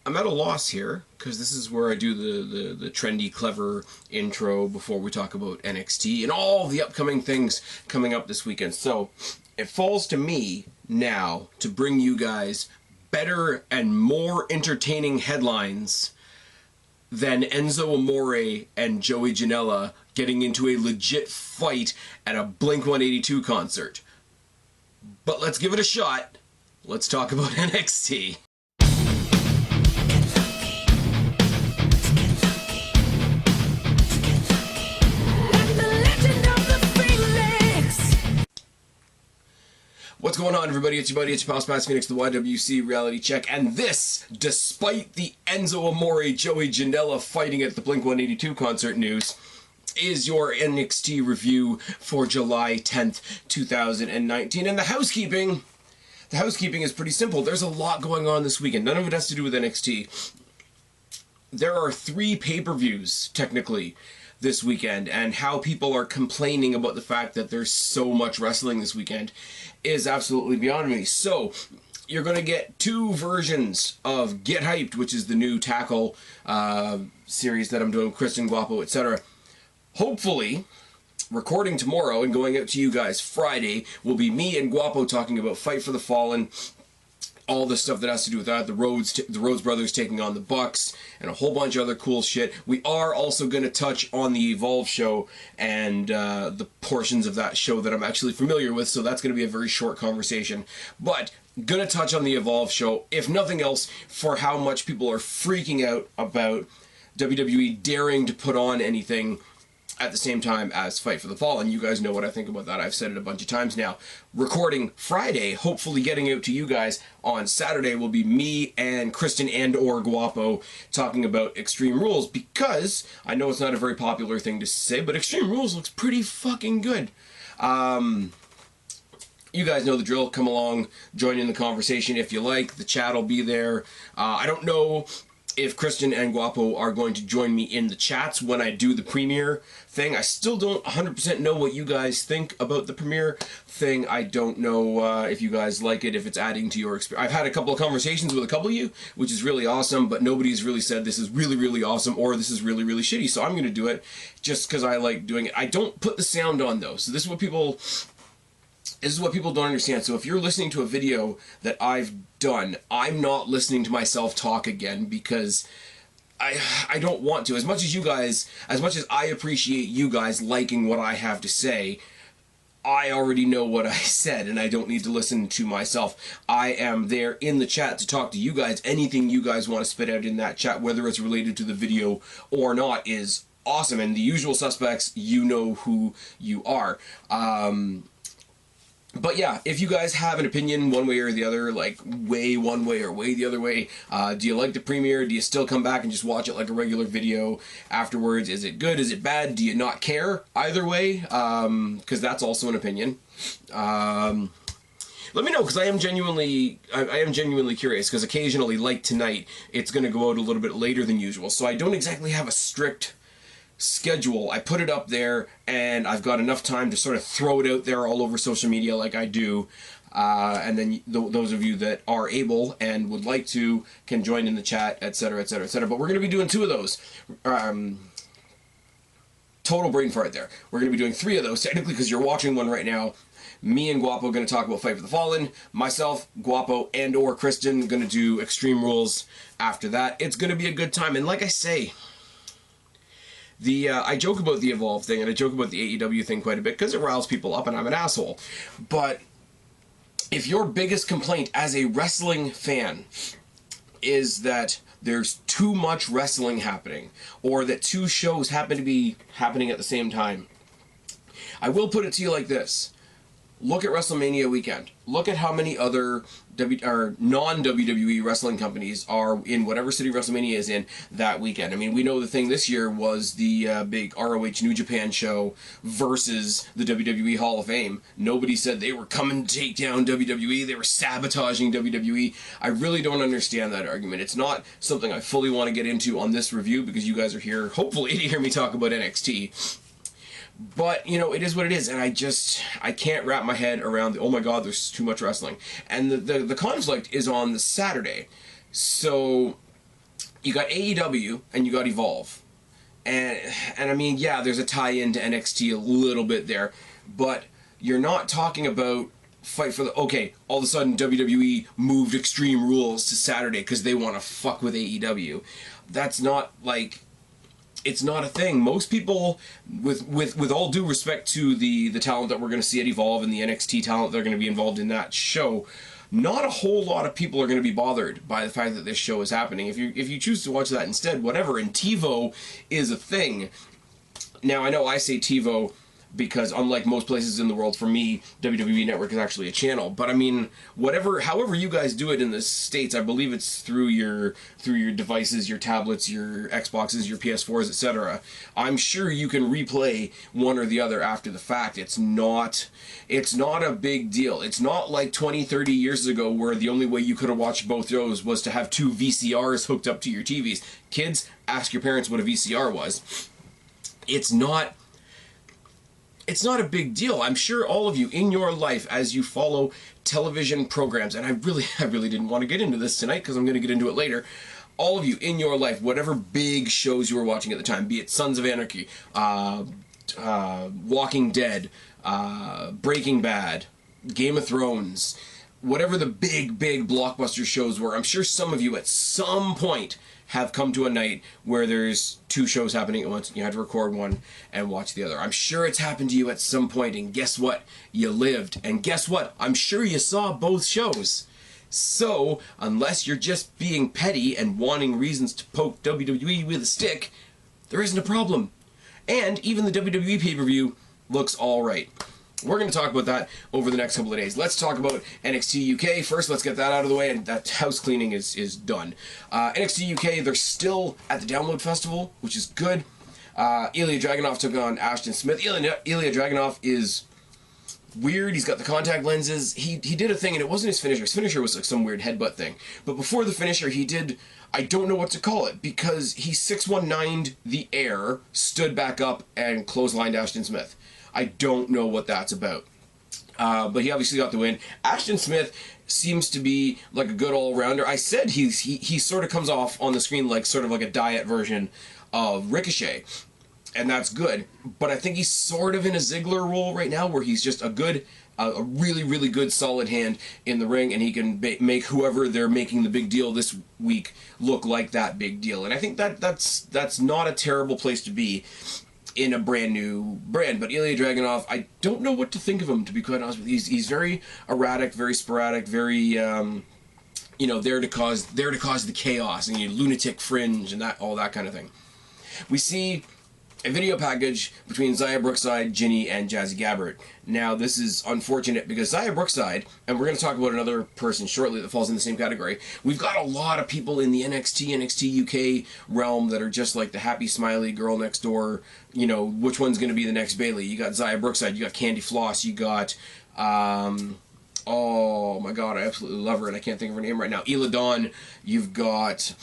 I'm at a loss here, because this is where I do the trendy, clever intro before we talk about NXT and all the upcoming things coming up this weekend. So, it falls to me now to bring you guys better and more entertaining headlines than Enzo Amore and Joey Janela getting into a legit fight at a Blink-182 concert. But let's give it a shot. Let's talk about NXT. What's going on, everybody? It's your buddy, it's your pal Spaz Phoenix, the YWC Reality Check, and this, despite the Enzo Amore, Joey Janela fighting at the Blink-182 concert news, is your NXT review for July 10th, 2019. And the housekeeping is pretty simple. There's a lot going on this weekend. None of it has to do with NXT. There are 3 pay-per-views, technically, this weekend, and how people are complaining about the fact that there's so much wrestling this weekend is absolutely beyond me. So, you're going to get 2 versions of Get Hyped, which is the new Tackle series that I'm doing, Kristen, Guapo, etc. Hopefully, recording tomorrow and going out to you guys Friday will be me and Guapo talking about Fight for the Fallen, all the stuff that has to do with that, the Rhodes brothers taking on the Bucks, and a whole bunch of other cool shit. We are also going to touch on the Evolve show and the portions of that show that I'm actually familiar with, so that's going to be a very short conversation. But going to touch on the Evolve show, if nothing else, for how much people are freaking out about WWE daring to put on anything at the same time as Fight for the Fallen. You guys know what I think about that. I've said it a bunch of times now. Recording Friday, hopefully getting out to you guys on Saturday, will be me and Kristen and or Guapo talking about Extreme Rules, because I know it's not a very popular thing to say, but Extreme Rules looks pretty fucking good. You guys know the drill. Come along, join in the conversation if you like. The chat will be there. I don't know if Kristen and Guapo are going to join me in the chats when I do the premiere thing. I still don't 100% know what you guys think about the premiere thing. I don't know if you guys like it, if it's adding to your experience. I've had a couple of conversations with a couple of you, which is really awesome, but nobody's really said this is really, really awesome or this is really, really shitty, so I'm going to do it just because I like doing it. I don't put the sound on, though, so this is what people don't understand. So if you're listening to a video that I've done, I'm not listening to myself talk again, because I don't want to. As much as I appreciate you guys liking what I have to say, I already know what I said, and I don't need to listen to myself. I am there in the chat to talk to you guys. Anything you guys want to spit out in that chat, whether it's related to the video or not, is awesome. And the usual suspects, you know who you are. But yeah, if you guys have an opinion one way or the other, like way one way or way the other way, do you like the premiere? Do you still come back and just watch it like a regular video afterwards? Is it good? Is it bad? Do you not care? Either way, because that's also an opinion. Let me know, because I am genuinely curious, because occasionally, like tonight, it's going to go out a little bit later than usual, so I don't exactly have a strict schedule. I put it up there, and I've got enough time to sort of throw it out there all over social media like I do, and then those of you that are able and would like to can join in the chat, etc., etc., etc. But we're going to be doing 2 of those. Total brain fart there. We're going to be doing 3 of those, technically, because you're watching one right now. Me and Guapo are going to talk about Fight for the Fallen. Myself, Guapo, and or Kristen going to do Extreme Rules after that. It's going to be a good time, and like I say, I joke about the Evolve thing, and I joke about the AEW thing quite a bit because it riles people up and I'm an asshole. But if your biggest complaint as a wrestling fan is that there's too much wrestling happening, or that 2 shows happen to be happening at the same time, I will put it to you like this. Look at WrestleMania weekend. Look at how many other non-WWE wrestling companies are in whatever city WrestleMania is in that weekend. I mean, we know the thing this year was the big ROH New Japan show versus the WWE Hall of Fame. Nobody said they were coming to take down WWE. They were sabotaging WWE. I really don't understand that argument. It's not something I fully want to get into on this review, because you guys are here, hopefully, to hear me talk about NXT. But, you know, it is what it is, and I can't wrap my head around the, oh my god, there's too much wrestling. And the conflict is on the Saturday. So you got AEW and you got Evolve. And I mean, yeah, there's a tie-in to NXT a little bit there, but you're not talking about fight for the... Okay, all of a sudden WWE moved Extreme Rules to Saturday because they want to fuck with AEW. That's not, like... It's not a thing. Most people, with all due respect to the talent that we're going to see at Evolve and the NXT talent that are going to be involved in that show, not a whole lot of people are going to be bothered by the fact that this show is happening. If you choose to watch that instead, whatever. And TiVo is a thing. Now, I know I say TiVo because unlike most places in the world, for me, WWE Network is actually a channel. But I mean, however you guys do it in the States, I believe it's through your devices, your tablets, your Xboxes, your PS4s, etc. I'm sure you can replay one or the other after the fact. It's not a big deal. It's not like 20, 30 years ago where the only way you could have watched both shows was to have two VCRs hooked up to your TVs. Kids, ask your parents what a VCR was. It's not a big deal. I'm sure all of you in your life, as you follow television programs, and I really didn't want to get into this tonight because I'm going to get into it later. All of you in your life, whatever big shows you were watching at the time, be it Sons of Anarchy, Walking Dead, Breaking Bad, Game of Thrones, whatever the big blockbuster shows were, I'm sure some of you at some point have come to a night where there's two shows happening at once and you had to record one and watch the other. I'm sure it's happened to you at some point, and guess what? You lived. And guess what? I'm sure you saw both shows. So, unless you're just being petty and wanting reasons to poke WWE with a stick, there isn't a problem. And even the WWE pay-per-view looks alright. We're going to talk about that over the next couple of days. Let's talk about NXT UK. First, let's get that out of the way, and that house cleaning is done. NXT UK, they're still at the Download Festival, which is good. Ilya Dragunov took on Ashton Smith. Ilya Dragunov is weird. He's got the contact lenses. He did a thing, and it wasn't his finisher. His finisher was like some weird headbutt thing. But before the finisher, he did... I don't know what to call it, because he 619'd the air, stood back up, and clotheslined Ashton Smith. I don't know what that's about. But he obviously got the win. Ashton Smith seems to be like a good all-rounder. I said he sort of comes off on the screen like sort of like a diet version of Ricochet. And that's good. But I think he's sort of in a Ziggler role right now where he's just a really good solid hand in the ring, and he can make whoever they're making the big deal this week look like that big deal. And I think that's not a terrible place to be in a brand new brand. But Ilya Dragunov, I don't know what to think of him, to be quite honest with you. He's very erratic, very sporadic, very there to cause the chaos and lunatic fringe and all that kind of thing. We see a video package between Xia Brookside, Ginny, and Jazzy Gabbert. Now, this is unfortunate because Xia Brookside, and we're going to talk about another person shortly that falls in the same category, we've got a lot of people in the NXT UK realm that are just like the happy, smiley girl next door, which one's going to be the next Bayley. You got Xia Brookside, you got Candy Floss, you got, oh my god, I absolutely love her, and I can't think of her name right now, Ela Dawn, you've got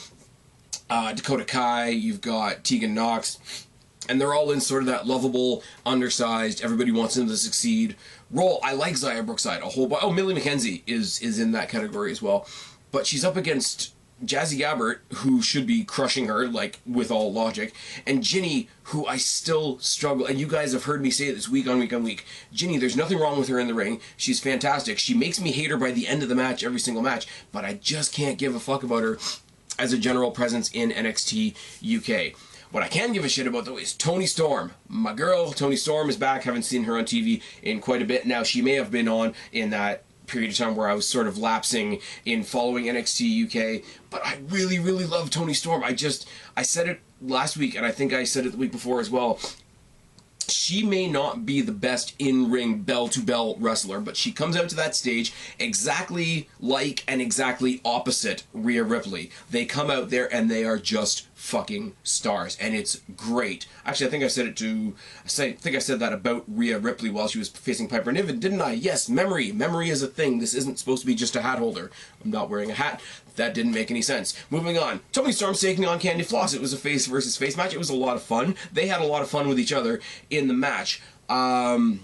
Dakota Kai, you've got Tegan Knox. And they're all in sort of that lovable, undersized, everybody wants them to succeed role. I like Xia Brookside a whole bunch. Oh, Millie McKenzie is in that category as well. But she's up against Jazzy Gabbert, who should be crushing her, like, with all logic. And Ginny, who I still struggle, and you guys have heard me say this week on week on week. Ginny, there's nothing wrong with her in the ring. She's fantastic. She makes me hate her by the end of the match, every single match. But I just can't give a fuck about her as a general presence in NXT UK. What I can give a shit about, though, is Toni Storm. My girl, Toni Storm, is back. Haven't seen her on TV in quite a bit now. She may have been on in that period of time where I was sort of lapsing in following NXT UK. But I really love Toni Storm. I said it last week, and I think I said it the week before as well. She may not be the best in-ring bell-to-bell wrestler, but she comes out to that stage exactly like and exactly opposite Rhea Ripley. They come out there and they are just fucking stars, and it's great. Actually, I think I said that about Rhea Ripley while she was facing Piper Niven, didn't I? Yes, memory. Memory is a thing. This isn't supposed to be just a hat holder. I'm not wearing a hat. That didn't make any sense. Moving on. Toni Storm's taking on Candy Floss. It was a face versus face match. It was a lot of fun. They had a lot of fun with each other in the match. Candy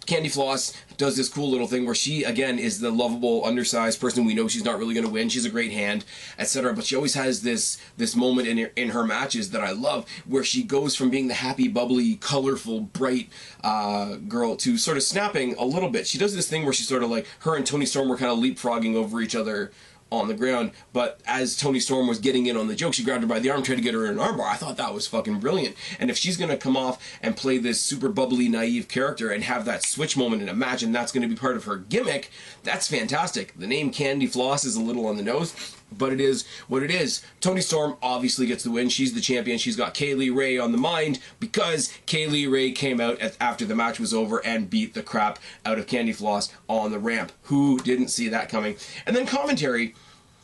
Candy Floss does this cool little thing where she, again, is the lovable, undersized person. We know she's not really going to win. She's a great hand, etc. But she always has this moment in her matches that I love, where she goes from being the happy, bubbly, colorful, bright girl to sort of snapping a little bit. She does this thing where she's sort of like, her and Toni Storm were kind of leapfrogging over each other on the ground, but as Toni Storm was getting in on the joke, she grabbed her by the arm, tried to get her in an armbar. I thought that was fucking brilliant. And if she's going to come off and play this super bubbly, naive character and have that switch moment in a match, and that's going to be part of her gimmick, that's fantastic. The name Candy Floss is a little on the nose, but it is what it is. Toni Storm obviously gets the win. She's the champion. She's got Kaylee Ray on the mind because Kaylee Ray came out after the match was over and beat the crap out of Candy Floss on the ramp. Who didn't see that coming? And then commentary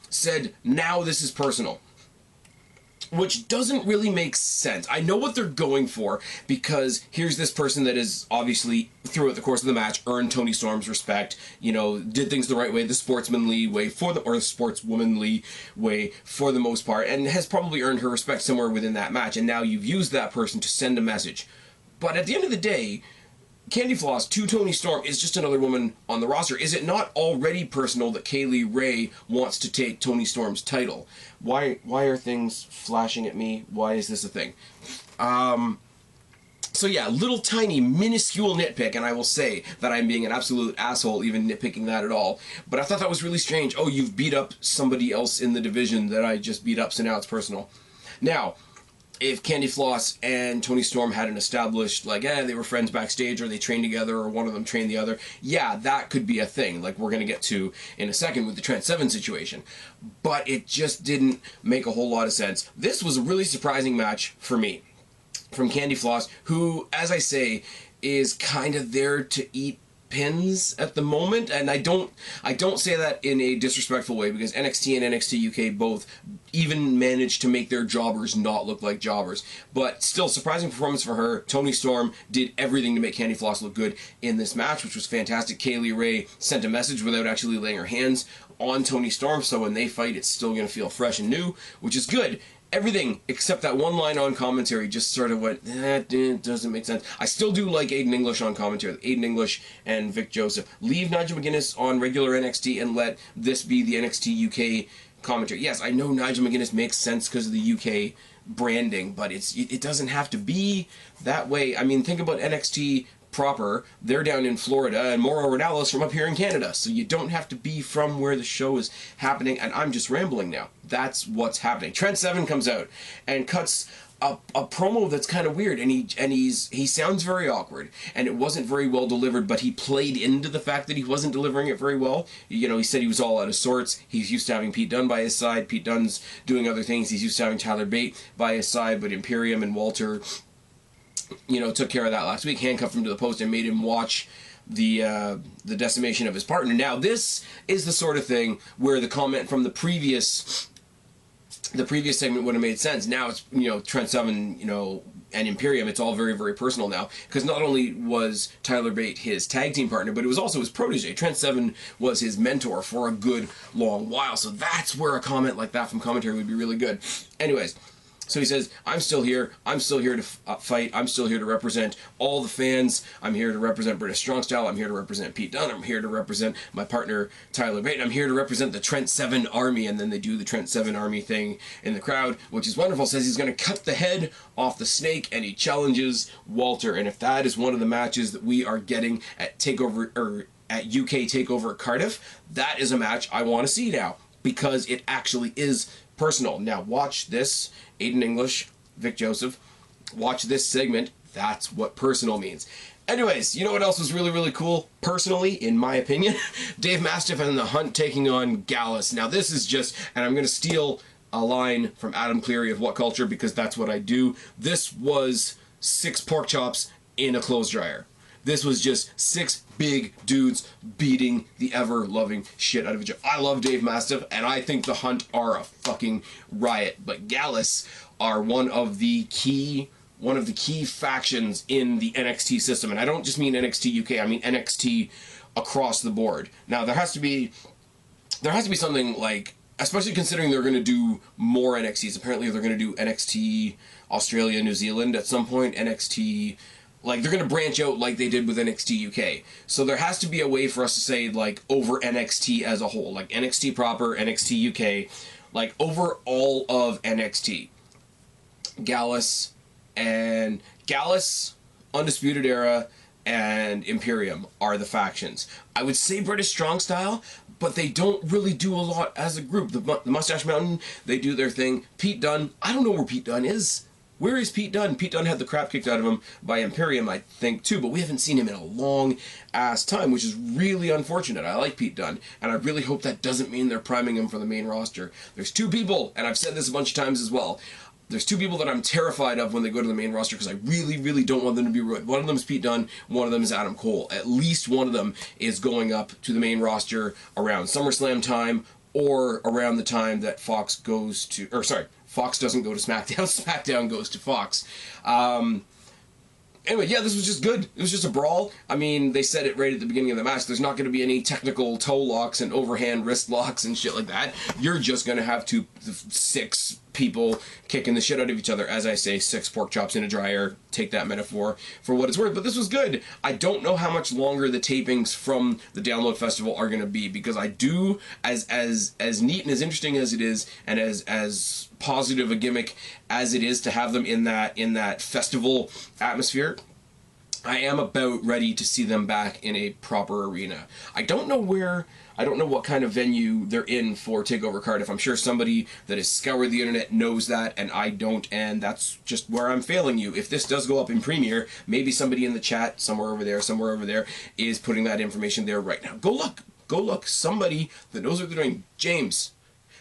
said, now this is personal, which doesn't really make sense. I know what they're going for, because here's this person that is obviously, throughout the course of the match, earned Toni Storm's respect, you know, did things the right way, the sportsmanly way or the sportswomanly way for the most part, and has probably earned her respect somewhere within that match, and now you've used that person to send a message. But at the end of the day, Candy Floss to Toni Storm is just another woman on the roster. Is it not already personal that Kaylee Ray wants to take Toni Storm's title? Why are things flashing at me? Why is this a thing? So yeah, little tiny minuscule nitpick, and I will say that I'm being an absolute asshole even nitpicking that at all. But I thought that was really strange. Oh, you've beat up somebody else in the division that I just beat up, so now it's personal. Now, if Candy Floss and Toni Storm hadn't established, like, they were friends backstage, or they trained together, or one of them trained the other, yeah, that could be a thing, like we're going to get to in a second with the Trent Seven situation. But it just didn't make a whole lot of sense. This was a really surprising match for me, from Candy Floss, who, as I say, is kind of there to eat pins at the moment, and I don't say that in a disrespectful way, because NXT and NXT UK both even managed to make their jobbers not look like jobbers. But still, surprising performance for her. Toni Storm did everything to make Candy Floss look good in this match, which was fantastic. Kaylee Ray sent a message without actually laying her hands on Toni Storm, so when they fight, it's still going to feel fresh and new, which is good. Everything except that one line on commentary just sort of went, that doesn't make sense. I still do like Aiden English on commentary. Aiden English and Vic Joseph. Leave Nigel McGuinness on regular NXT and let this be the NXT UK commentary. Yes, I know Nigel McGuinness makes sense because of the UK branding, but it doesn't have to be that way. I mean, think about NXT proper. They're down in Florida, and Mauro Ranallo's from up here in Canada, so you don't have to be from where the show is happening. And I'm just rambling now. That's what's happening. Trent Seven comes out and cuts a promo that's kind of weird, and he sounds very awkward, and it wasn't very well delivered, but he played into the fact that he wasn't delivering it very well. You know, he said he was all out of sorts. He's used to having Pete Dunne by his side. Pete Dunne's doing other things. He's used to having Tyler Bate by his side, but Imperium and Walter, you know, took care of that last week, handcuffed him to the post and made him watch the decimation of his partner. Now, this is the sort of thing where the comment from the previous segment would have made sense. Now it's, you know, Trent Seven, you know, and Imperium, it's all very, very personal now, because not only was Tyler Bate his tag team partner, but it was also his protege. Trent Seven was his mentor for a good long while, so that's where a comment like that from commentary would be really good. Anyways, so he says, I'm still here to fight, I'm still here to represent all the fans, I'm here to represent British Strong Style, I'm here to represent Pete Dunne, I'm here to represent my partner Tyler Bate, I'm here to represent the Trent Seven Army. And then they do the Trent Seven Army thing in the crowd, which is wonderful. Says he's going to cut the head off the snake, and he challenges Walter. And if that is one of the matches that we are getting at TakeOver, or at UK TakeOver Cardiff, that is a match I want to see now, because it actually is personal. Now watch this, Aiden English, Vic Joseph, watch this segment. That's what personal means. Anyways, you know what else was really, really cool, personally, in my opinion? Dave Mastiff and the Hunt taking on Gallus. Now this is just, and I'm going to steal a line from Adam Cleary of What Culture, because that's what I do. This was 6 pork chops in a clothes dryer. This was just 6 big dudes beating the ever-loving shit out of each other. I love Dave Mastiff, and I think the Hunt are a fucking riot. But Gallus are one of the key factions in the NXT system. And I don't just mean NXT UK, I mean NXT across the board. Now, there has to be something like, especially considering they're going to do more NXTs. Apparently, they're going to do NXT Australia, New Zealand at some point, NXT Like, they're going to branch out like they did with NXT UK. So there has to be a way for us to say, like, over NXT as a whole. Like, NXT proper, NXT UK, like, over all of NXT. Gallus, Undisputed Era, and Imperium are the factions. I would say British Strong Style, but they don't really do a lot as a group. The Mustache Mountain, they do their thing. Pete Dunne, I don't know where Pete Dunne is. Where is Pete Dunne? Pete Dunne had the crap kicked out of him by Imperium, I think, too, but we haven't seen him in a long-ass time, which is really unfortunate. I like Pete Dunne, and I really hope that doesn't mean they're priming him for the main roster. There's two people, and I've said this a bunch of times as well, there's two people that I'm terrified of when they go to the main roster because I really, really don't want them to be ruined. One of them is Pete Dunne, one of them is Adam Cole. At least one of them is going up to the main roster around SummerSlam time or around the time that Fox goes to... Fox doesn't go to SmackDown. SmackDown goes to Fox. Anyway, yeah, this was just good. It was just a brawl. I mean, they said it right at the beginning of the match. There's not going to be any technical toe locks and overhand wrist locks and shit like that. You're just going to have six people kicking the shit out of each other. As I say, 6 pork chops in a dryer. Take that metaphor for what it's worth. But this was good. I don't know how much longer the tapings from the Download Festival are going to be, because I do, as neat and as interesting as it is, and as positive a gimmick as it is to have them in that festival atmosphere, I am about ready to see them back in a proper arena. I don't know what kind of venue they're in for TakeOver Cardiff. I'm sure somebody that has scoured the internet knows that, and I don't, and that's just where I'm failing you. If this does go up in Premiere, maybe somebody in the chat somewhere over there is putting that information there right now. Go look. Somebody that knows what they're doing. James,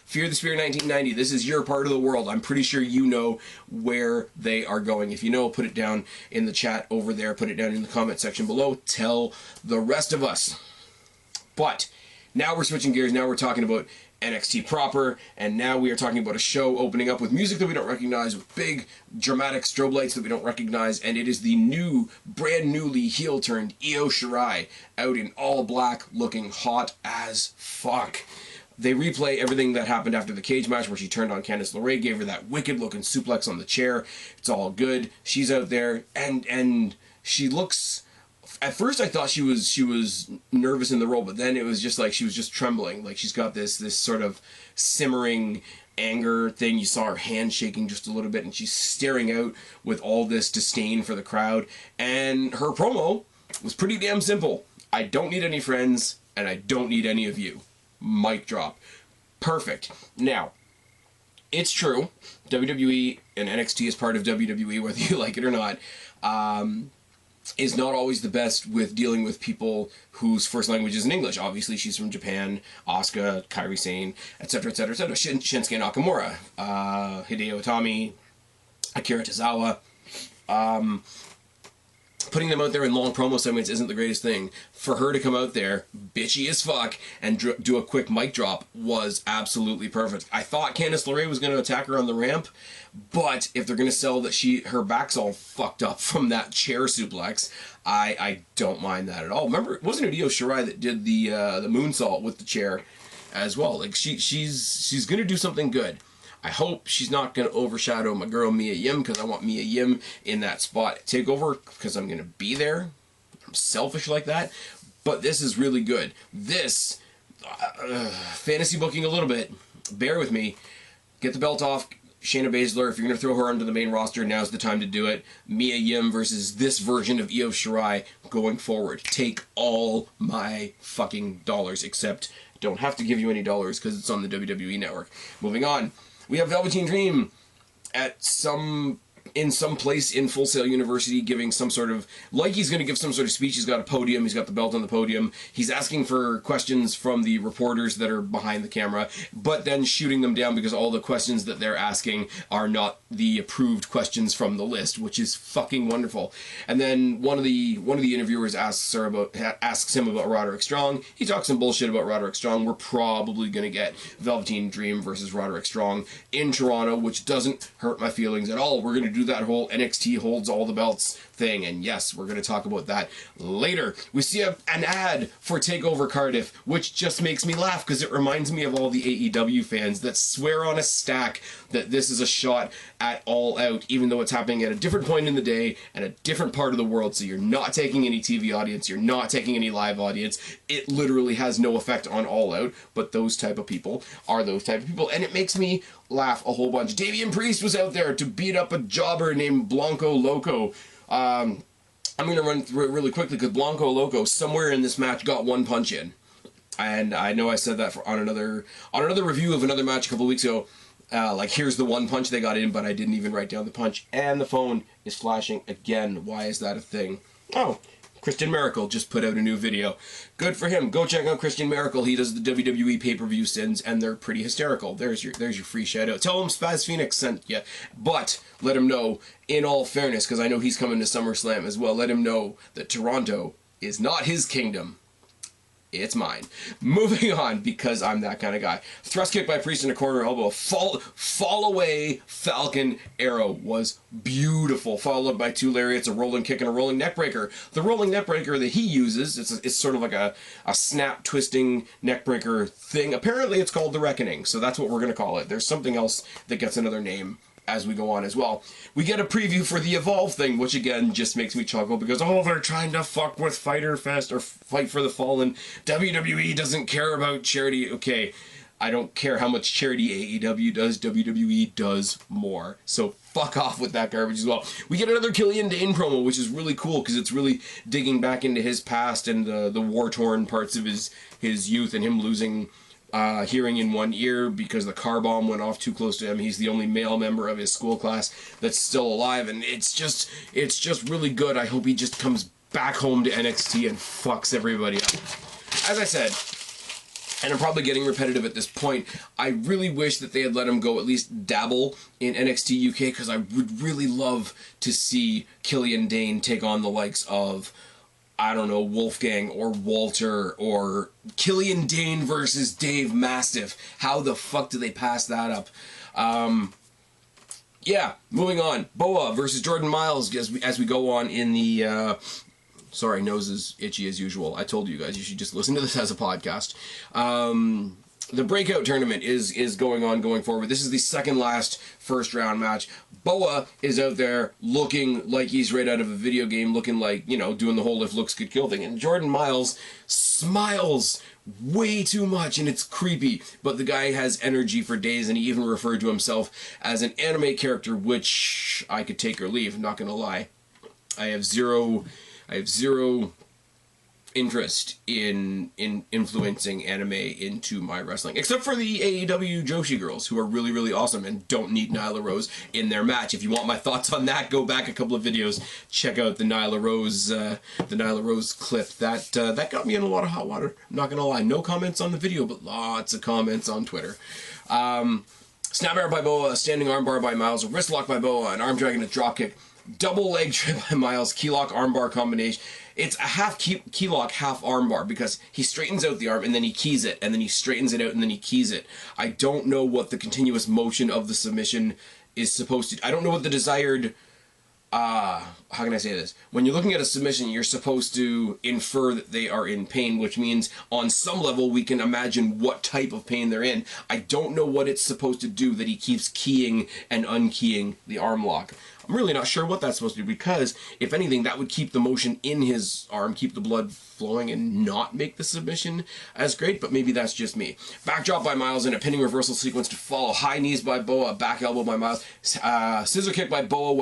Fear the Spear 1990, this is your part of the world. I'm pretty sure you know where they are going. If you know, put it down in the chat over there. Put it down in the comment section below. Tell the rest of us. But now we're switching gears. Now we're talking about NXT proper, and now we are talking about a show opening up with music that we don't recognize, with big dramatic strobe lights that we don't recognize, and it is the brand newly heel-turned Io Shirai, out in all black, looking hot as fuck. They replay everything that happened after the cage match where she turned on Candice LeRae, gave her that wicked-looking suplex on the chair. It's all good. She's out there, and she looks... At first I thought she was nervous in the role, but then it was just like she was just trembling. Like, she's got this sort of simmering anger thing. You saw her hand shaking just a little bit, and she's staring out with all this disdain for the crowd. And her promo was pretty damn simple. I don't need any friends, and I don't need any of you. Mic drop. Perfect. Now, it's true. WWE and NXT is part of WWE, whether you like it or not, is not always the best with dealing with people whose first language isn't English. Obviously, she's from Japan. Asuka, Kairi Sane, etc., etc., etc. Shinsuke Nakamura, Hideo Itami, Akira Tozawa. Putting them out there in long promo segments isn't the greatest thing. For her to come out there, bitchy as fuck, and do a quick mic drop was absolutely perfect. I thought Candice LeRae was going to attack her on the ramp, but if they're going to sell that her back's all fucked up from that chair suplex, I don't mind that at all. Remember, wasn't it Io Shirai that did the moonsault with the chair as well? Like, she's going to do something good. I hope she's not going to overshadow my girl Mia Yim, because I want Mia Yim in that spot TakeOver, because I'm going to be there. I'm selfish like that. But this is really good. This, fantasy booking a little bit, bear with me. Get the belt off Shayna Baszler. If you're going to throw her onto the main roster, now's the time to do it. Mia Yim versus this version of Io Shirai going forward. Take all my fucking dollars, except don't have to give you any dollars because it's on the WWE Network. Moving on. We have Velveteen Dream in some place in Full Sail University giving some sort of, like he's going to give some sort of speech. He's got a podium. He's got the belt on the podium. He's asking for questions from the reporters that are behind the camera, but then shooting them down because all the questions that they're asking are not the approved questions from the list, which is fucking wonderful. And then one of the interviewers asks him about Roderick Strong. He talks some bullshit about Roderick Strong. We're probably going to get Velveteen Dream versus Roderick Strong in Toronto, which doesn't hurt my feelings at all. We're going to do that whole NXT holds all the belts thing, and yes, we're going to talk about that later. We see an ad for TakeOver Cardiff, which just makes me laugh because it reminds me of all the AEW fans that swear on a stack that this is a shot at All Out, even though it's happening at a different point in the day and a different part of the world, so you're not taking any TV audience, you're not taking any live audience. It literally has no effect on All Out, but those type of people are those type of people, and it makes me laugh a whole bunch. Damian Priest was out there to beat up a jobber named Blanco Loco. I'm going to run through it really quickly because Blanco Loco, somewhere in this match, got one punch in. And I know I said that on another review of another match a couple weeks ago. Like, here's the one punch they got in, but I didn't even write down the punch. And the phone is flashing again. Why is that a thing? Oh, Christian Miracle just put out a new video. Good for him. Go check out Christian Miracle. He does the WWE pay-per-view sins, and they're pretty hysterical. There's your free shout-out. Tell him Spaz Phoenix sent you. But let him know, in all fairness, because I know he's coming to SummerSlam as well, let him know that Toronto is not his kingdom. It's mine. Moving on, because I'm that kind of guy. Thrust kick by Priest in a corner elbow. Fall away Falcon Arrow was beautiful. Followed by two lariats, a rolling kick, and a rolling neckbreaker. The rolling neckbreaker that he uses, it's sort of like a snap twisting neckbreaker thing. Apparently it's called the Reckoning, so that's what we're going to call it. There's something else that gets another name as we go on as well. We get a preview for the Evolve thing, which again just makes me chuckle because, oh, they're trying to fuck with Fyter Fest or Fight for the Fallen. WWE doesn't care about charity. Okay, I don't care how much charity AEW does. WWE does more. So fuck off with that garbage as well. We get another Killian Dane promo, which is really cool because it's really digging back into his past and the war-torn parts of his youth and him losing hearing in one ear because the car bomb went off too close to him. He's the only male member of his school class that's still alive, and it's just really good. I hope he just comes back home to NXT and fucks everybody up. As I said, and I'm probably getting repetitive at this point, I really wish that they had let him go at least dabble in NXT UK, because I would really love to see Killian Dane take on the likes of, I don't know, Wolfgang or Walter or Killian Dane versus Dave Mastiff. How the fuck do they pass that up? Yeah, moving on. Boa versus Jordan Miles as we go on in the... sorry, nose is itchy as usual. I told you guys you should just listen to this as a podcast. The Breakout Tournament is going forward. This is the second last first round match. Boa is out there looking like he's right out of a video game, looking like, you know, doing the whole if looks could kill thing. And Jordan Miles smiles way too much, and it's creepy. But the guy has energy for days, and he even referred to himself as an anime character, which I could take or leave, I'm not going to lie. I have zero interest in influencing anime into my wrestling, except for the AEW Joshi girls, who are really, really awesome and don't need Nyla Rose in their match. If you want my thoughts on that, go back a couple of videos, check out the Nyla Rose clip. That got me in a lot of hot water. I'm not gonna lie, no comments on the video, but lots of comments on Twitter. Snap air by Boa, a standing armbar by Miles, a wrist lock by Boa, an arm drag and a drop kick, double leg trip by Miles, key lock armbar combination. It's a half key lock, half armbar, because he straightens out the arm and then he keys it, and then he straightens it out and then he keys it. I don't know what the continuous motion of the submission is supposed to... I don't know what the desired... how can I say this? When you're looking at a submission, you're supposed to infer that they are in pain, which means on some level we can imagine what type of pain they're in. I don't know what it's supposed to do that he keeps keying and unkeying the arm lock. I'm really not sure what that's supposed to do, because if anything, that would keep the motion in his arm, keep the blood flowing, and not make the submission as great, but maybe that's just me. Backdrop by Miles and a pinning reversal sequence to follow. High knees by Boa, back elbow by Miles, scissor kick by Boa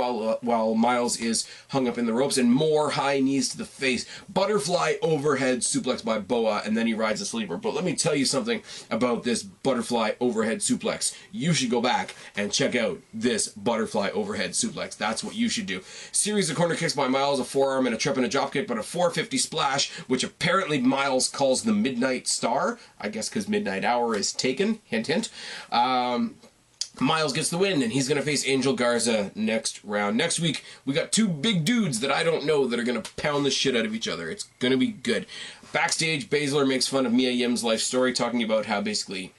while Miles is hung up in the ropes, and more high knees to the face. Butterfly overhead suplex by Boa, and then he rides a sleeper. But let me tell you something about this butterfly overhead suplex. You should go back and check out this butterfly overhead suplex. That's what you should do. Series of corner kicks by Miles, a forearm and a trip and a drop kick, but a 450 splash, which apparently Miles calls the Midnight Star. I guess because Midnight Hour is taken. Hint, hint. Miles gets the win, and he's going to face Angel Garza next round. Next week, we got two big dudes that I don't know that are going to pound the shit out of each other. It's going to be good. Backstage, Baszler makes fun of Mia Yim's life story, talking about how basically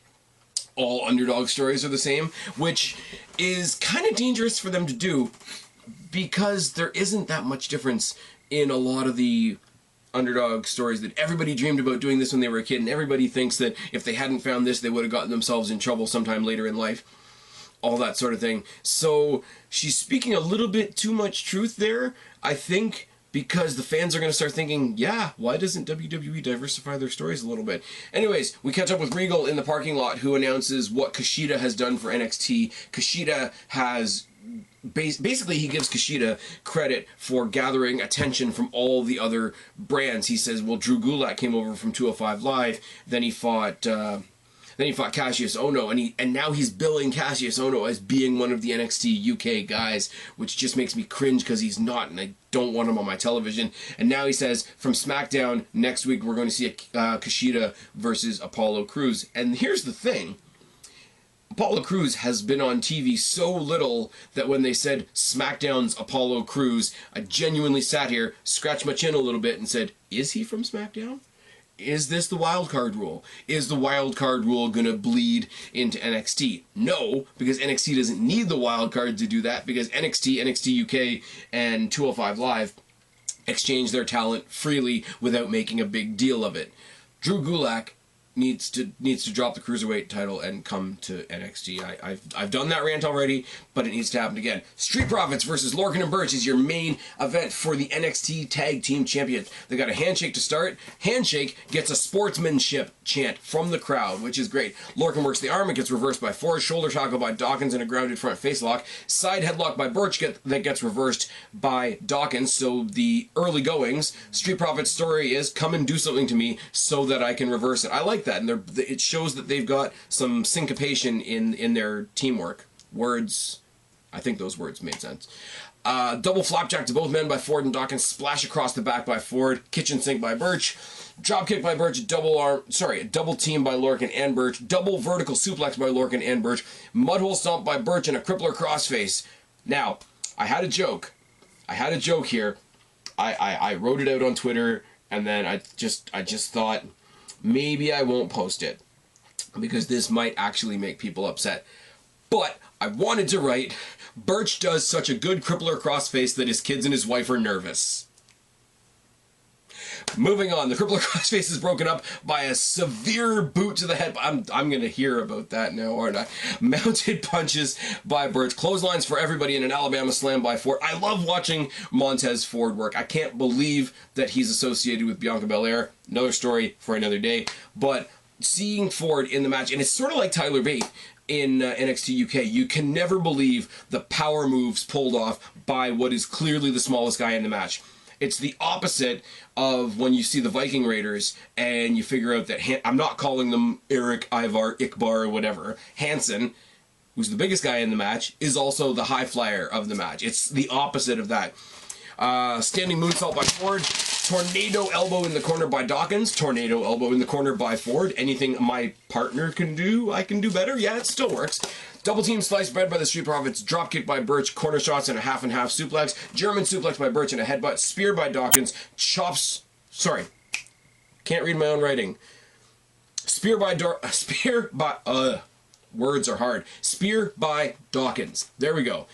all underdog stories are the same, which is kind of dangerous for them to do, because there isn't that much difference in a lot of the underdog stories that everybody dreamed about doing this when they were a kid, and everybody thinks that if they hadn't found this, they would have gotten themselves in trouble sometime later in life. All that sort of thing. So she's speaking a little bit too much truth there, I think, because the fans are going to start thinking, yeah, why doesn't WWE diversify their stories a little bit? Anyways, we catch up with Regal in the parking lot, who announces what Kushida has done for NXT. Kushida has... Basically, he gives Kushida credit for gathering attention from all the other brands. He says, well, Drew Gulak came over from 205 Live, then he fought Cassius Ohno, and now he's billing Cassius Ohno as being one of the NXT UK guys, which just makes me cringe because he's not, and I don't want him on my television. And now he says, from SmackDown, next week we're going to see Kushida versus Apollo Crews. And here's the thing. Apollo Crews has been on TV so little that when they said SmackDown's Apollo Crews, I genuinely sat here, scratched my chin a little bit, and said, is he from SmackDown? Is this the wild card rule? Is the wild card rule going to bleed into NXT? No, because NXT doesn't need the wild card to do that, because NXT, NXT UK, and 205 Live exchange their talent freely without making a big deal of it. Drew Gulak needs to drop the Cruiserweight title and come to NXT. I've done that rant already, but it needs to happen again. Street Profits versus Lorcan and Burch is your main event for the NXT Tag Team Champions. They got a handshake to start. Handshake gets a sportsmanship chant from the crowd, which is great. Lorcan works the arm. It gets reversed by Ford. Shoulder tackle by Dawkins and a grounded front face lock. Side headlock by Burch that gets reversed by Dawkins. So the early goings, Street Profits' story is, come and do something to me so that I can reverse it. I like that, and it shows that they've got some syncopation in their teamwork. Words, I think those words made sense. Double flapjack to both men by Ford and Dawkins. Splash across the back by Ford. Kitchen sink by Burch. Drop kick by Burch. Double team by Lorcan and Burch. Double vertical suplex by Lorcan and Burch. Mudhole stomp by Burch and a crippler crossface. Now, I had a joke. Here. I wrote it out on Twitter, and then I just thought, maybe I won't post it because this might actually make people upset. But I wanted to write, Burch does such a good crippler crossface that his kids and his wife are nervous. Moving on, the crippler crossface is broken up by a severe boot to the head. I'm going to hear about that now, aren't I? Mounted punches by Burch. Clotheslines for everybody in an Alabama slam by Ford. I love watching Montez Ford work. I can't believe that he's associated with Bianca Belair. Another story for another day. But seeing Ford in the match, and it's sort of like Tyler Bate in NXT UK, you can never believe the power moves pulled off by what is clearly the smallest guy in the match. It's the opposite of when you see the Viking Raiders and you figure out that, I'm not calling them Eric, Ivar, Ikbar, or whatever. Hansen, who's the biggest guy in the match, is also the high flyer of the match. It's the opposite of that. Standing moonsault by Ford. Tornado elbow in the corner by Dawkins. Tornado elbow in the corner by Ford. Anything my partner can do, I can do better. Yeah, it still works. Double team sliced bread by the Street Profits. Drop kick by Burch. Corner shots and a half and half suplex. German suplex by Burch and a headbutt. Spear by Dawkins. Can't read my own writing. Words are hard. Spear by Dawkins. There we go.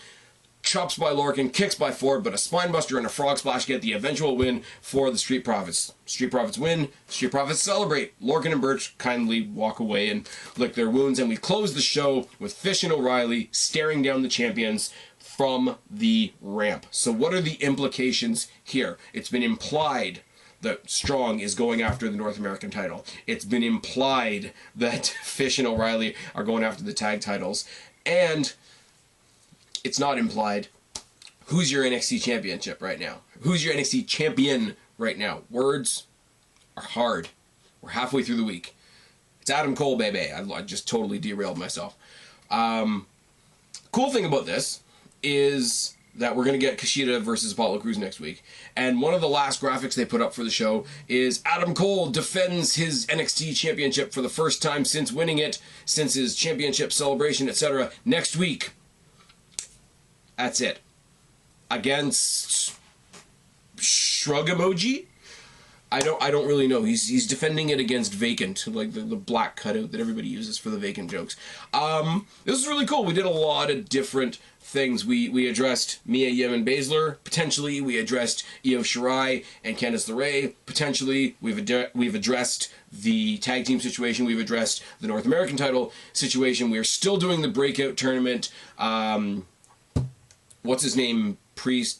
Chops by Lorcan, kicks by Ford, but a spinebuster and a frog splash get the eventual win for the Street Profits. Street Profits win, Street Profits celebrate. Lorcan and Burch kindly walk away and lick their wounds, and we close the show with Fish and O'Reilly staring down the champions from the ramp. So what are the implications here? It's been implied that Strong is going after the North American title. It's been implied that Fish and O'Reilly are going after the tag titles, and it's not implied. Who's your NXT championship right now? Who's your NXT champion right now? Words are hard. We're halfway through the week. It's Adam Cole, baby. I just totally derailed myself. Cool thing about this is that we're going to get Kushida versus Apollo Crews next week. And one of the last graphics they put up for the show is Adam Cole defends his NXT championship for the first time since winning it, since his championship celebration, etc. next week. That's it. Against shrug emoji? I don't really know. He's defending it against Vacant, like the black cutout that everybody uses for the Vacant jokes. This is really cool. We did a lot of different things. We addressed Mia Yim and Baszler. Potentially, we addressed Io Shirai and Candice LeRae. Potentially, we've addressed the tag team situation. We've addressed the North American title situation. We are still doing the breakout tournament. What's his name?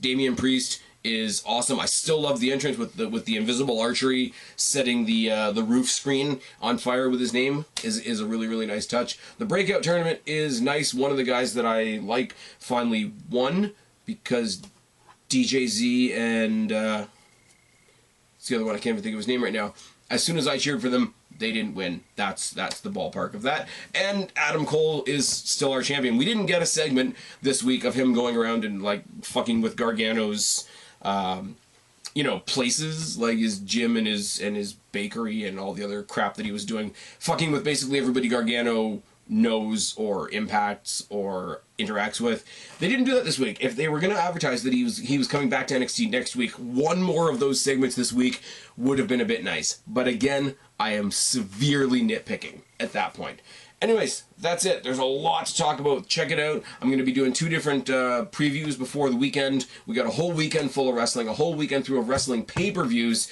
Damian Priest is awesome. I still love the entrance with the invisible archery, setting the roof screen on fire with his name is a really nice touch. The breakout tournament is nice. One of the guys that I like finally won because DJZ and it's the other one, I can't even think of his name right now. As soon as I cheered for them, they didn't win. That's the ballpark of that. And Adam Cole is still our champion. We didn't get a segment this week of him going around and like fucking with Gargano's places, like his gym and his bakery and all the other crap that he was doing, fucking with basically everybody Gargano knows or impacts or interacts with. They didn't do that this week. If they were going to advertise that he was coming back to NXT next week, one more of those segments this week would have been a bit nice. But again, I am severely nitpicking at that point. Anyways, that's it. There's a lot to talk about. Check it out. I'm going to be doing 2 different previews before the weekend. We got a whole weekend full of wrestling, a whole weekend through of wrestling pay-per-views.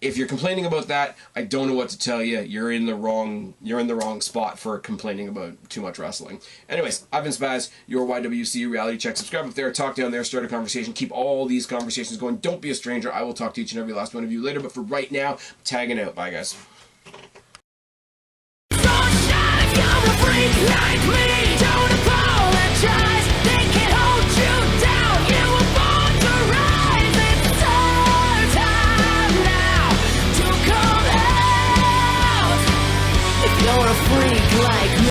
If you're complaining about that, I don't know what to tell you. You're in the wrong spot for complaining about too much wrestling. Anyways, I've been Spaz, your YWC Reality Check. Subscribe up there, talk down there, start a conversation. Keep all these conversations going. Don't be a stranger. I will talk to each and every last one of you later. But for right now, I'm tagging out. Bye, guys.